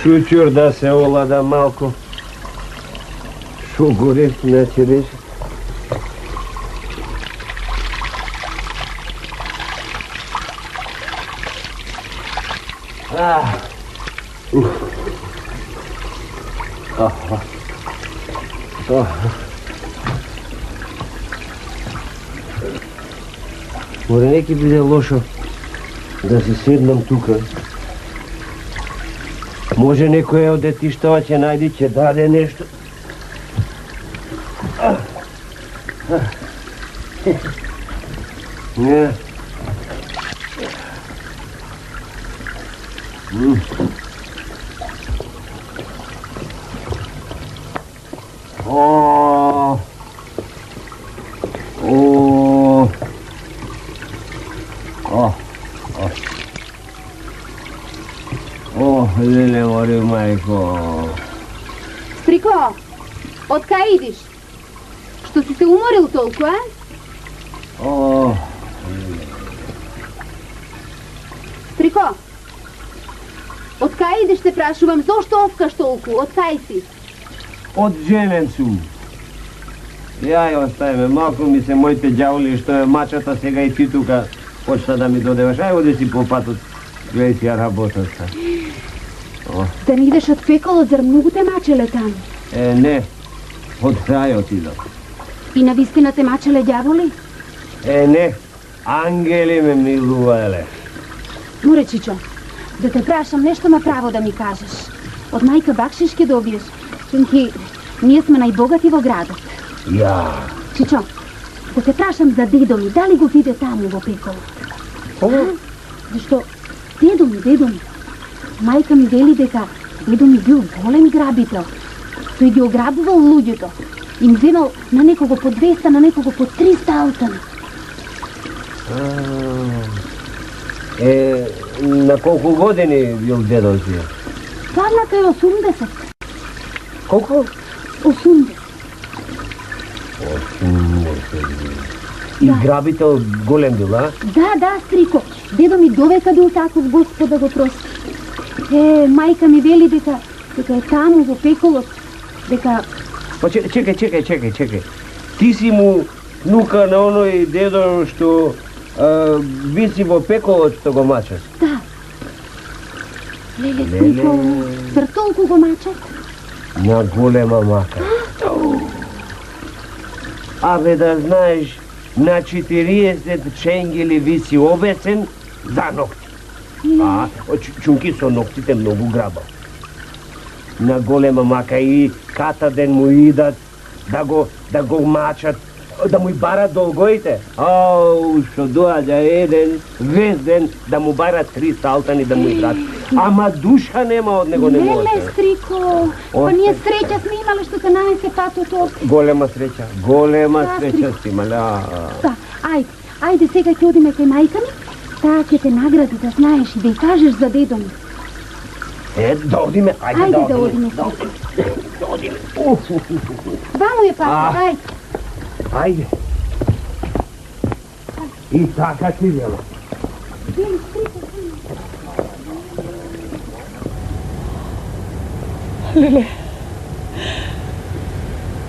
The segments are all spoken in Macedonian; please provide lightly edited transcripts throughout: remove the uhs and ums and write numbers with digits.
Шучур да се олада малко. Шо гореш, значи беше? Море не ќе биде лошо да се седнам тука. Може некој од детиштава ќе најди, ќе даде нешто. Не. Леле, море, мајко. Стрико, од кај идиш? Што си се уморил толку, а? Стрико, од кај идиш те прашувам, зошто овкаш толку? Од кај си? Од женен сум. Јај, оставиме, малко ми се моите ѓаволи што е мачата, сега и ти тука почна да ми додеваш. Ај, оди си по патот, гледај си ја работата. Да не идеш од пеколот, зар многу те мачеле таму? Не, од крајот идам. И навистина те мачеле ѓаволи? Не, ангели ме милувале. Море, Чичо, да те прашам нешто ма право да ми кажеш. Од мајка бакшиш ке добиеш, чунки ние сме најбогати во градот. Ја. Чичо, да те прашам за дедо ми, дали го виде таму во пеколот? Зашто дедо ми, мајка ми вели дека дедо ми бил голем грабител. Тој ги ограбувал луѓето. Им земал на некого по 200, на некого по 300 аутани. На колку години бил дедо си? Падната е 80. Колку? 80. И грабител голем бил, а? Да, Стрико. Дедо ми довека бил таков, Господ да го прости. Мајка ми вели дека е таму во пеколот, дека... Чекај. Ти си му нука на оној дедо што виси во пеколот што го мачат? Да. Леле, Стрико, зар толку го мачат? На голема мака. Абе да знаеш, на 40 ченгели виси обесен за ногти. Чунки со ноктите многу грабал. На голема мака и ката ден му идат да го мачат, да му барат долгоите. Што доаѓа еден, вес ден, да му барат 3 салтани да му играт. Ама душа нема од него, не може. Леле, Стрико, па ние среќа сме имале што се нанесе патот. Голема среќа си имале. Да, ајде сега ќе одиме кај мајка ми. Таа ќе те награди, да знаеш и да ја кажеш за дедо ми. Да одиме, ајде да одиме. Ваму е патот, ајде. Ајде. И така ти вело. Леле,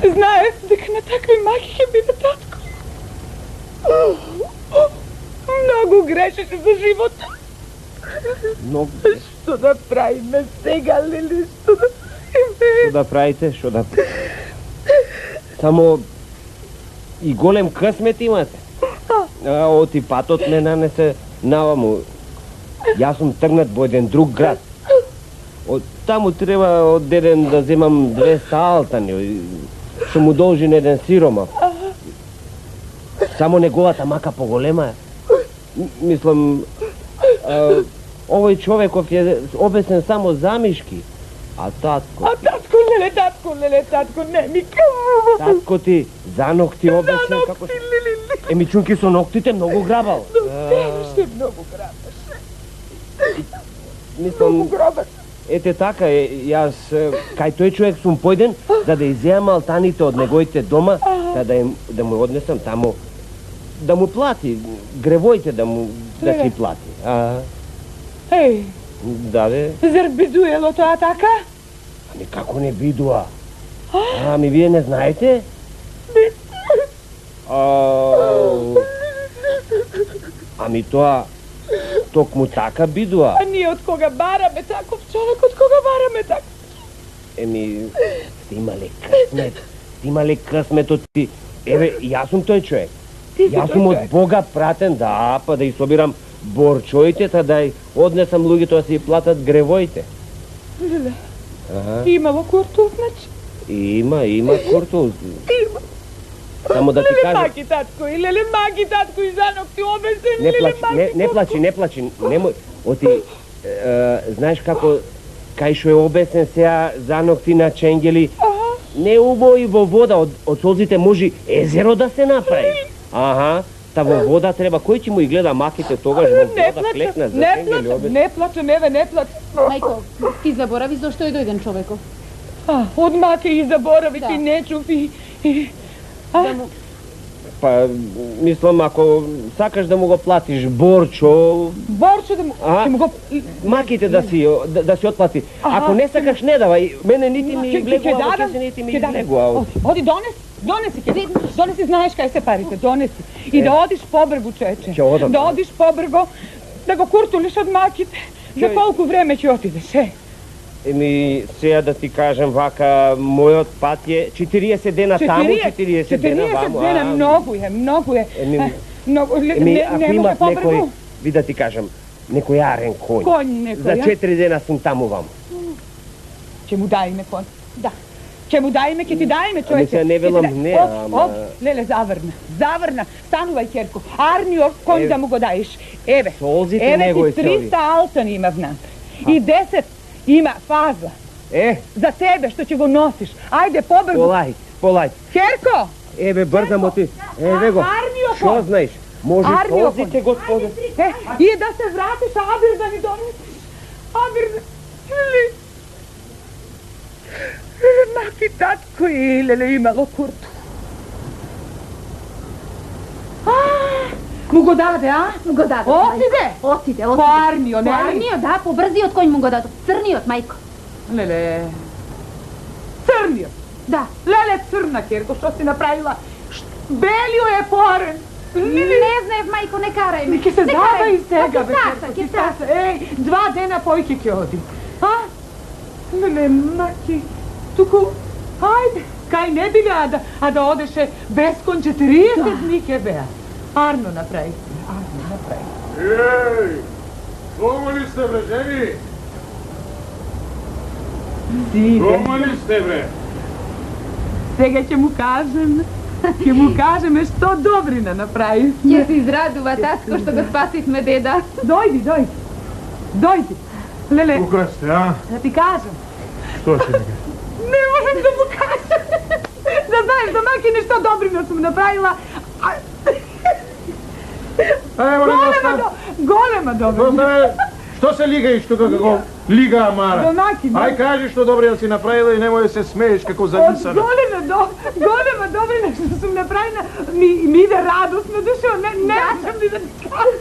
знаев дека на такви маки ќе биде татко. Многу грешеше за живота. Многу. Што да правиме сега, Лили, што да правиме? Што да правите, што да... Само и голем късмет имате. Оти патот не нанесе наваму. Јас сум тргнат во еден друг град. Од таму треба од деден да земам 200 алтани, што му должи еден сиромав. Само неговата мака поголема е. Мислам, овој човеков е обесен само за мишки. А татко... Леле, татко, не ми кажу. Татко ти за ногти обесен како... Еми чунки со ногтите многу грабал. Многу грабаше. Мислам, ете така, јас кај тој човек сум појден за да изеам алтаните од неговите дома, да му однесам таму, да му плати, гревоите да си плати. Да, бе. Зар бидуело тоа така? Ами како не бидуа? Ами вие не знаете? Ами тоа токму така бидуа. А ние од кога бараме таков човек, од кога бараме така? Еми, сте имале късмет. Сте имале късметот ти. Еве, јас сум тој човек. Јас сум од Бога пратен, да, па да и собирам борчоите, та да и однесам луѓето да си платат гревоите. Леле, Аха. имало куртуз, значи? Има куртуз. Има. Само да ти Леле, кажам. маки татко, и леле, маки татко, и занок ти обесен, Не леле, плачи, маки. не плачи. Немој. Оти, знаеш како, кај шо е обесен сега занок ти на ченгели, не убои во вода, од солзите може езеро да се направи. Аха, та во вода треба, кој ќе му и гледа маките тогаш во Не вода клекна за плачам, ченгели обесен. не плачам, еве, не плачам. Мајко, ти заборави зашто е дојден човеков. Од маке и заборави, Да. ти не чув и... Да му... Па, мислам, ако сакаш да му го платиш Борчо, Борчо да му... А? Ќе му го... маките да си отплати. Ако не сакаш, не давај. Мене нити ми влегува во кесе, нити ми излегува. Оди, донеси ќе. Донеси, знаеш кај се парите, донеси. И да одиш побргу, чече. Ќе одам. Да одиш побргу, да го куртулиш од маките. За колку време ќе отидеш, е? Еми, сега да ти кажам вака, мојот пат е 40 дена таму, 40 дена ваму. 40 дена, многу е. Еми, Многу, Еми, ако не може имав некој, побргу. ви да ти кажам, некој арен конј. Конј За некој, 4 дена сум таму ваму. Ќе му дајме конј. Да. Ќе му дајме, ќе ти дајме, човече. Ами сега не велам не, ама... Леле, заврна. Станувај, Керко. Арниот конј да му го даеш. Еве, Солзите еве негови ти се 300 алтани има внатре. И 10 има фазла. За тебе, што ќе го носиш. Ајде, побргу. Полајте. Керко! Еве, брзамо ти. Еве го. Арниот Шо конј. знаеш? Може Арниот солзите, конј. господе. И да се вратиш, Абир да ни донесиш. Абир да... Маки татко и леле имало курту. Му го даде, а? Му го даде. Отиде? Отиде. По Арнио, По нели? Арнио, да, по брзиот кој му го даде. Црниот, мајко. Леле... Црниот. Да. Леле црна, Керко, што си направила? Белио е порен. Не знаев, мајко, не карај ме. Ке се заба и сега, бе, Ке таса. Еј, 2 дена појке ќе одим. А? Леле, маки, туку, ајде, кај не биле, а да одеше без кон 40 дни ке беа. Арно направи. Ей! Дома ли сте, бре, жени? Дома ли сте, бре? Сега ќе му кажеме што добрина направи. Ќе се израдува татко што го спасивме деда. Дојди. Леле, Тука сте, а? да ти кажам. Што ќе ми кажеш? Не можам да му кажам. Да знаеш, да маки нешто добрина сум направила. Голема добрина. Што се лигаиш тука како лига Амара? Домаки, Ај кажи што добро си направила и немој да се смееш како Од зависана. голема добрина што сум направила, ми иде радост на душа, не можам ни да ти кажам.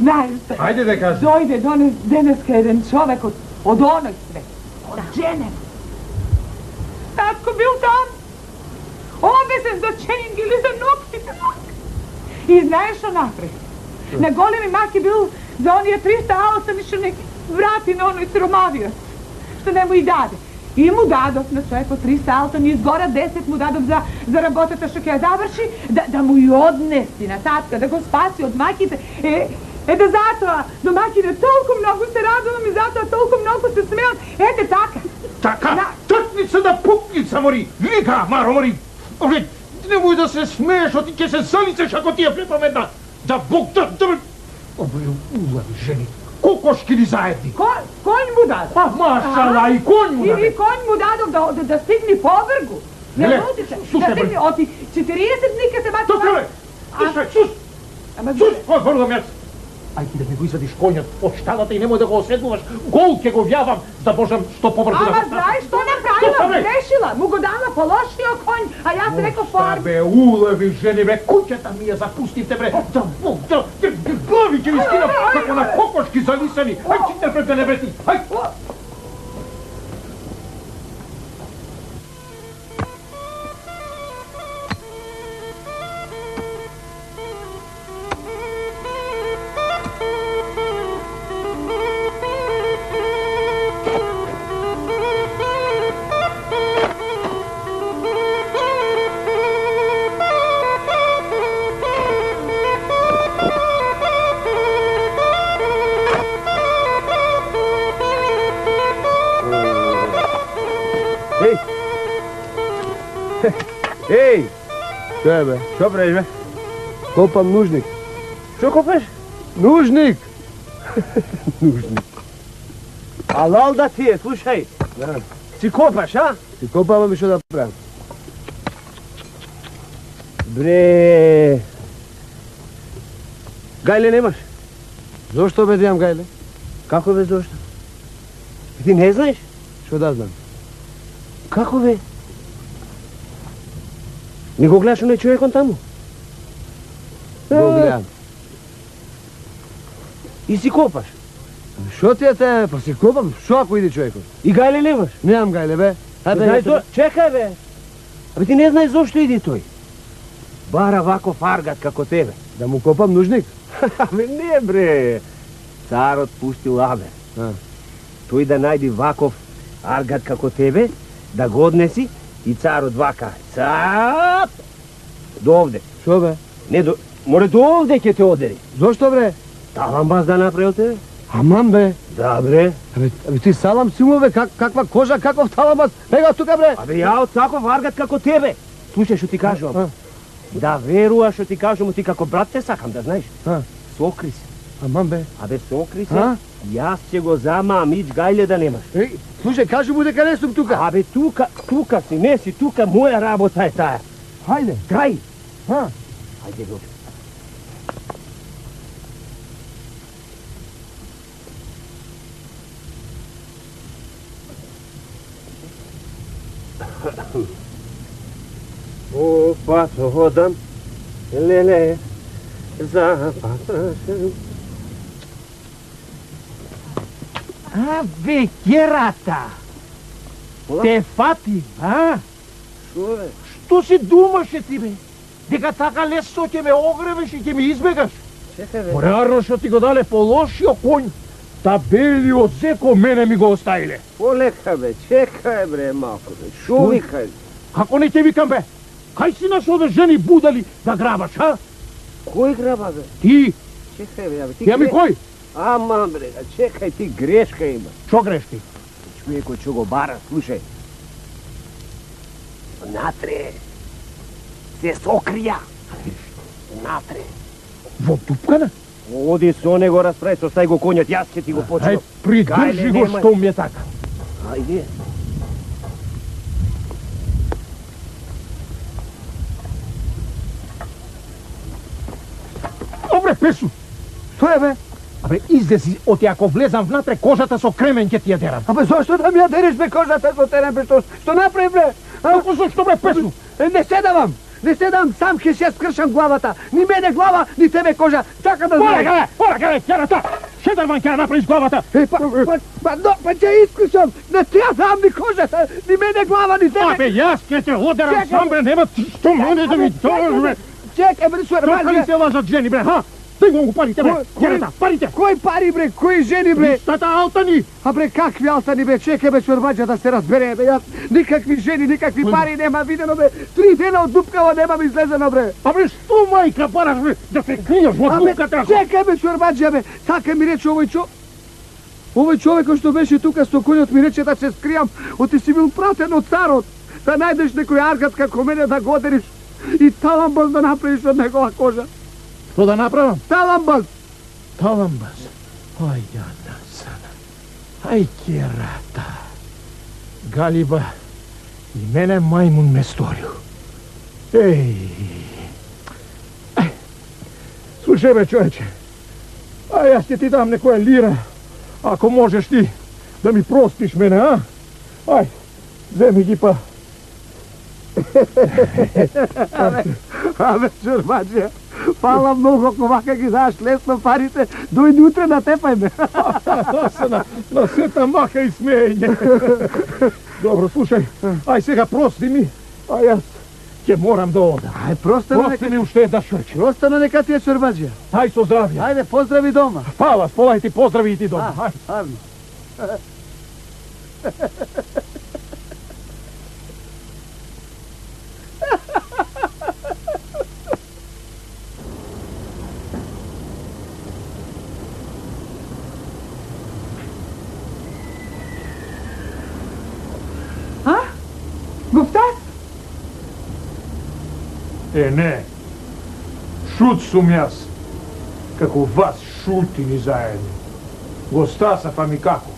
Знаеш што? Ајде да кажи. Дојде денеска еден човек од оној свет, од Женева. Татко бил там, обесен за ченгели, за ноктите. И знаеш што направи? На големи маки бил за оние 300 алтани што не врати на оној сромавиот, што не му и даде. И му дадов на човекот 300 алтани, изгора 10 му дадов за работата што ќе ја заврши, да му и однеси на татка, да го спаси од маките. Да затоа домаките толку многу се радувам и затоа толку многу се смеат. Ете така. Така, тртница да пукница мори, лига Амаро мори. Овле, немој да се смееш, оти ќе се залицеш ако ти ја препамедна. Да Бог да... Овле, улави жени, кокошки ли заедни? Конј му даде. Па, машала, и конј му И даде. конј му дадов да стигни побргу. Не Леле, лутите. слушај, Да стигни, бе. оти 40 дни ке се бати. Тука, бе! Слушај, сус! Ама Сус, кој гордо мјац? Ајде да ми го извадиш конјот од шталата и немој да го оседнуваш. Гол ќе го вјавам, да можам што побрзо да Ама го знаеш што направи? Ona grešila, mu go dala pološio konj, a ja sam rekao farb. Bе, улеви, жени, бе, куќата ми ја запустите, бре, да Бог, да, глави ќе ви скинам, како на кокошки залисани, ај, читер пред мене, бе ти, ај! Ej, Što je, be? što praviš, be? Kopam nužnik. Što kopaš? Nužnik! Nužnik. A lal da ti je, slušaj. Da. Si kopaš, a? I kopam mi što da pravim. Bre... Gajle nemaš? Zašto be da imam gajle? Kako be, zašto? Ti ne znaš? Što da znam? Kako be? Не го гледаш онaj човекон таму? Го гледам. И си копаш? Što ti je te? Pa si kopam, što ako ide čovjekom? И гајле немаш? Nemam gajle, be. Знаеш зо... Чекај бе! Абе ти не знаеш зошто иди тој? Бара вако фаргат како тебе. Da mu kopam nužnik? Абе не бре! Царот пустил абе. А. Тој да најди ваков аргат како тебе, да го однеси и царот вака. Цап! Довде. Što be? Не до... Море довде ќе те одери. Zašto bre? Таламбаз да направил тебе? Aman be. Да бре. Абе ti salam sumove, kakva koža, kakov talabas. Bega od tuka bre. Абе ја од таков аргат како тебе. Слушај што ти кажувам. Да веруваш што ти кажувам, ти како брат те сакам, да знаеш. Сокри се. Aman be. Абе сокри се. Јас ќе го замам, ич гајле да немаш. Ej, slušaj, kaži mu дека ne sam tuka. Абе тука си, не си тука, моја работа е таа. Hajde. Крај. Ha. Ајде дојде. Опа, hodam, lele, zapatrašem. Абе, керата! Те фати, а? Шо бе? Што си думаше ти, бе? Дека така лесно ќе ме огребеш и ќе ми избегаш? Чекај бе. Реално што ти го дале по лошио конј, табелиот зеко мене ми го оставиле. Полека бе, чекај бре малко бе. Шо викај? Како не те викам, бе? Кај си нашол бе жени будали да грабаш, а? Кој граба бе? Ти, Чекај бе, ти ја ми кој? Ама бре, чекај, ти грешка има. Што грешки? Човекот што го бара, слушај. Натре се сокрија. Натре. Во тупкана? Оди со него расправи, состави го конјот, јас ќе ти го Ај, почнам. придржи го што ми е така. Ајде. Добре, Песу. Što je be? Абе, излези, оти ако влезам внатре, кожата со кремен ќе ти ја дерам. Abe zašto da mi ja deriš be kožata so teren be što napravi bre? Како зашто, бе, Песу? Ne sedam, не седам, сам ќе се скршам главата. Ни мене глава, ни тебе кожа. Чака да знаеш. Ора, керата! Шедар ван ќе направиш главата. Па ќе искршам. Не ја знам ни кожата, ни мене глава, ни тебе. Абе, јас ќе те одерам сам, бре, нема што мене да ми дораш, бре. Чекај бре, Како ли се лажат жени, бре, ха? Дај го парите, бре, керата, парите. Кои пари бре, кои жени бре? Ништа алтани. А бре, какви алтани бе, чекај бе, Шорбаџа да се разбере бе, јас никакви жени, никакви пари нема видено бе, 3 дена од дупкава немам излезено бре. Абе, што мајка бараш, бре, да се криеш во дупката? Чекај бе, Шорбаџа бе, така ми рече овој човекот што беше тука со конјот ми рече да се скријам, оти си бил пратен од царот, да најдеш некој аргат како мене да го одериш и таламбаз да направиш од негова кожа. Што да направам? Таламбаз! Таламбаз. Ај, јадна сана. Ај, керата. Галиба, и мене мајмун ме сторил. Еј. Слушај бе, човече. Јас ќе ти дам некоја лира. Ако можеш ти да ми простиш мене, а? Ај, Zemi ги па. Абе, Чорбаджија, фала многу, ако вака ги знаеш лесно парите, дојди утре да тепај ме. На сета маха и смеење. Добро, слушај, ај сега прости ми, а јас ќе морам да одам. Ај, Прости ми уште една шрче. Простано нека ти е, Чорбаджија. Ај со здравје. Ајде, поздрави дома. Фала, сполај ти поздрави и ти дома. Ај. Арно. Гуфтас? Не. Шут сум јас. Како вас шутини заедно. Го стасав, ами како?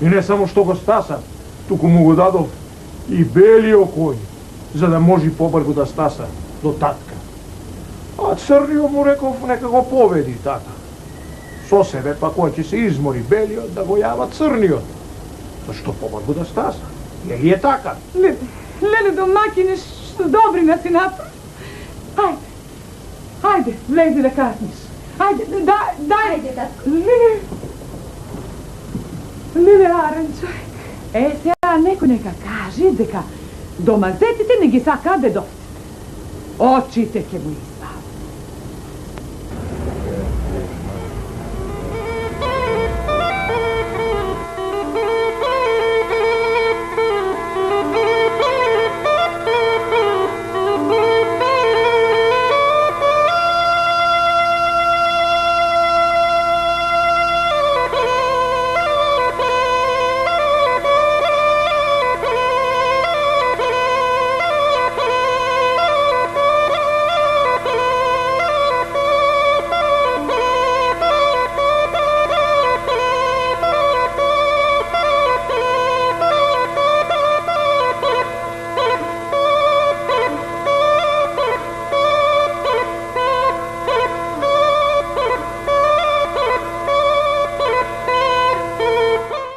И не само што го стасав, туку му го дадов и белиот коњ, за да може побрзо да стаса до татка. А црниот му реков нека го поведи тата. Со себе па кој ќе се измори белиот да го јава црниот. Зашто побрзо да стаса? Је е така? Леле, домакине, што добрина си направи. Ајде, влези да касниш. Ајде, дај. Ајде, татко. Леле, арен човек. Сега некој нека каже дека домазетите не ги сака дедовците. Очите ќе му